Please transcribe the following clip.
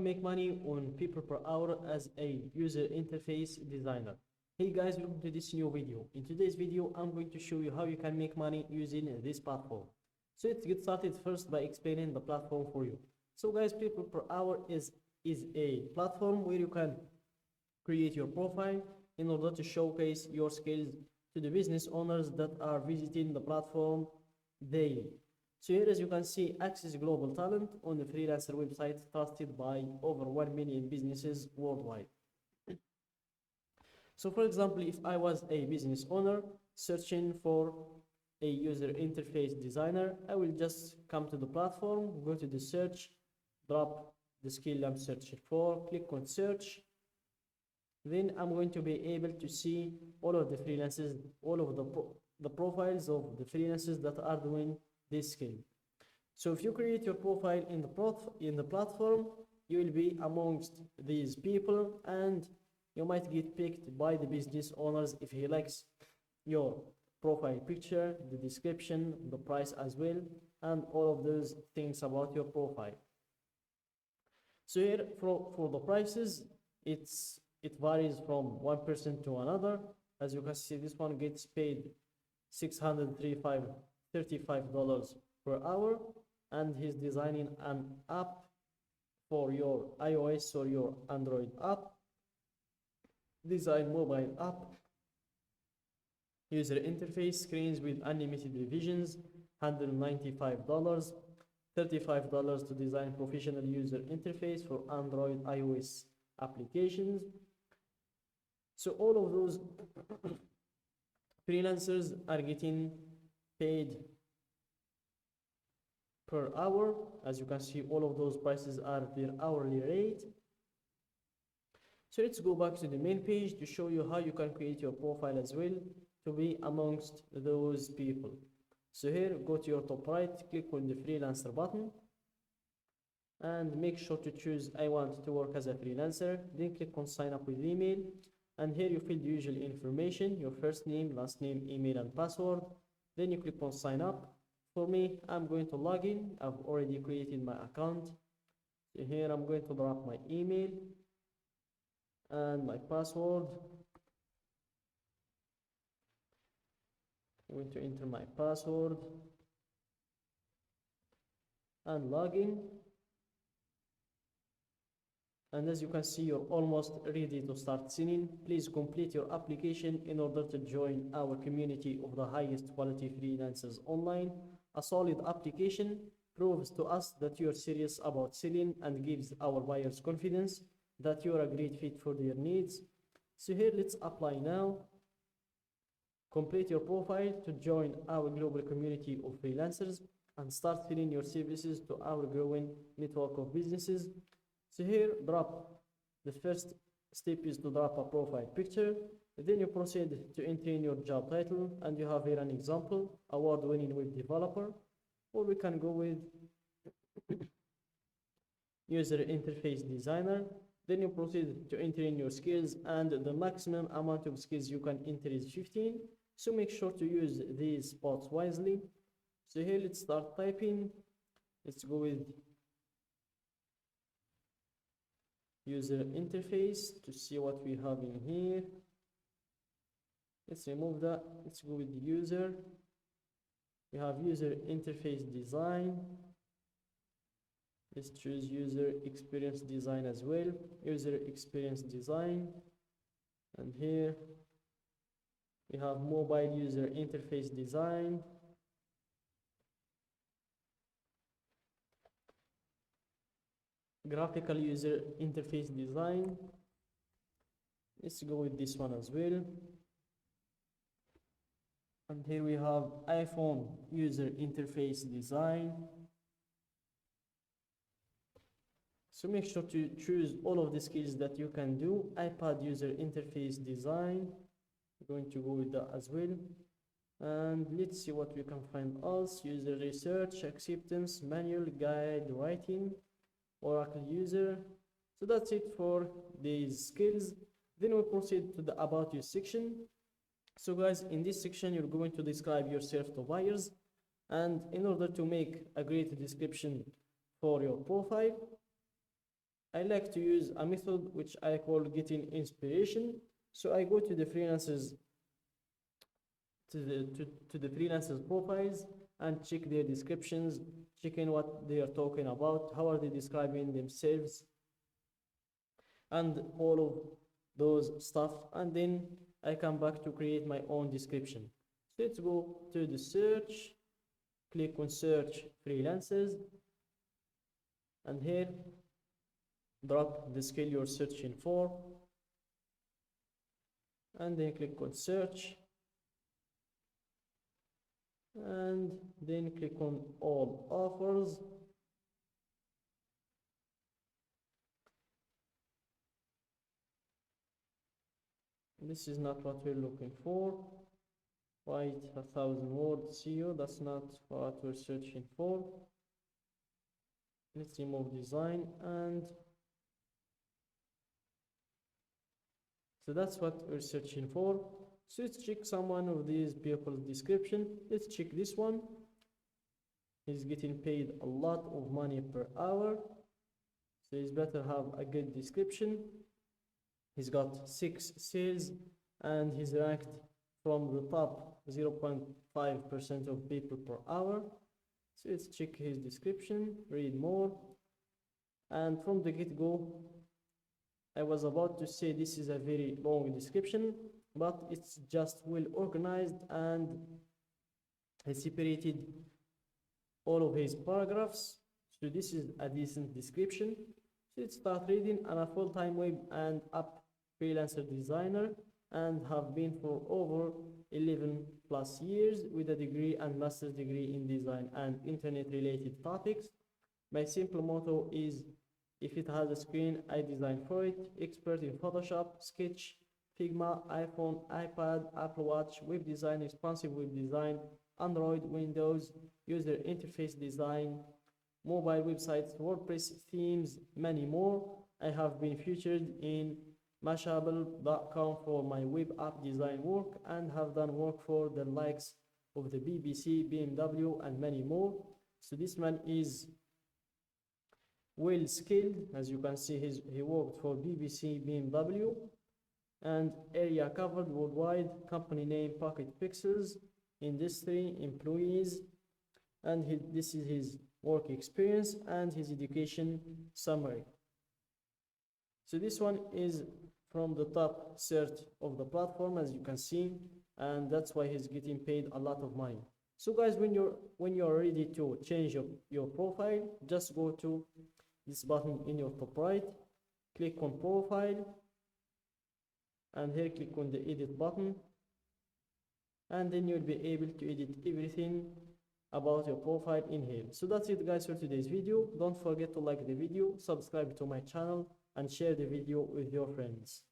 make money on PeoplePerHour as a user interface designer. Hey guys, welcome to this new video. In today's video, I'm going to show you how you can make money using this platform. So let's get started first by explaining the platform for you. So guys, PeoplePerHour is a platform where you can create your profile in order to showcase your skills to the business owners that are visiting the platform daily. So here, as you can see, access global talent on the freelancer website trusted by over 1 million businesses worldwide. So for example, if I was a business owner searching for a user interface designer, I will just come to the platform, go to the search, drop the skill I'm searching for, click on search. Then I'm going to be able to see all of the freelancers, all of the profiles of the freelancers that are doing this skill. So if you create your profile in the platform, you will be amongst these people, and you might get picked by the business owners if he likes your profile picture, the description, the price as well, and all of those things about your profile. So here for the prices, it varies from one person to another. As you can see, this one gets paid $635 per hour, and he's designing an app for your iOS or your Android app. Design mobile app, user interface, screens with unlimited revisions, $195, $35 to design professional user interface for Android, iOS applications. So all of those freelancers are getting paid per hour. As you can see, all of those prices are their hourly rate. So let's go back to the main page to show you how you can create your profile as well to be amongst those people. So here, go to your top right, click on the freelancer button, and make sure to choose I want to work as a freelancer. Then click on sign up with email, and here you fill the usual information, your first name, last name, email, and password. Then you click on sign up. For me, I'm going to log in. I've already created my account. So here I'm going to drop my email and my password. I'm going to enter my password and log in. And as you can see, you're almost ready to start selling. Please complete your application in order to join our community of the highest quality freelancers online. A solid application proves to us that you're serious about selling and gives our buyers confidence that you're a great fit for their needs. So here, let's apply now. Complete your profile to join our global community of freelancers and start selling your services to our growing network of businesses. So here, the first step is to drop a profile picture. Then you proceed to enter in your job title, and you have here an example, award-winning web developer, or we can go with user interface designer. Then you proceed to enter in your skills, and the maximum amount of skills you can enter is 15. So make sure to use these spots wisely. So here, let's start typing. Let's go with user interface to see what we have in here. Let's remove that. Let's go with the user. We have user interface design. Let's choose user experience design as well. User experience design. And here we have mobile user interface design. Graphical user interface design. Let's go with this one as well. And here we have iPhone user interface design. So make sure to choose all of the skills that you can do. iPad user interface design. We're going to go with that as well. And let's see what we can find else. User research, acceptance, manual guide writing, Oracle user. So that's it for these skills. Then we proceed to the about you section. So guys, in this section, you're going to describe yourself to buyers. And in order to make a great description for your profile, I like to use a method which I call getting inspiration. So I go to the freelancers to the freelancers profiles and check their descriptions, checking what they are talking about, how are they describing themselves, and all of those stuff, and then I come back to create my own description. So let's go to the search, click on search freelancers, and here drop the skill you're searching for, and then click on search, and then click on all offers. This is not what we're looking for. Write 1,000 words SEO, that's not what we're searching for. Let's remove design, and so that's what we're searching for. So let's check some one of these people's description. Let's check this one. He's getting paid a lot of money per hour, so he's better have a good description. He's got 6 sales and he's ranked from the top 0.5% of people per hour. So let's check his description, read more. And from the get-go, I was about to say this is a very long description, but it's just well organized, and I separated all of his paragraphs. So this is a decent description. So let's start reading. I'm a full-time web and app freelancer designer and have been for over 11 plus years with a degree and master's degree in design and internet related topics. My simple motto is, if it has a screen, I design for it. Expert in Photoshop, Sketch, Figma, iPhone, iPad, Apple Watch, web design, responsive web design, Android, Windows, user interface design, mobile websites, WordPress themes, many more. I have been featured in Mashable.com for my web app design work and have done work for the likes of the BBC, BMW, and many more. So this man is well skilled. As you can see, he worked for BBC, BMW, and area covered worldwide, company name Pocket Pixels, industry, employees, and this is his work experience and his education summary. So this one is from the top search of the platform, as you can see, and that's why he's getting paid a lot of money. So guys, when you're ready to change your profile, just go to this button in your top right, click on profile, and here click on the edit button, and then you'll be able to edit everything about your profile in here. So that's it guys for today's video. Don't forget to like the video, subscribe to my channel, and share the video with your friends.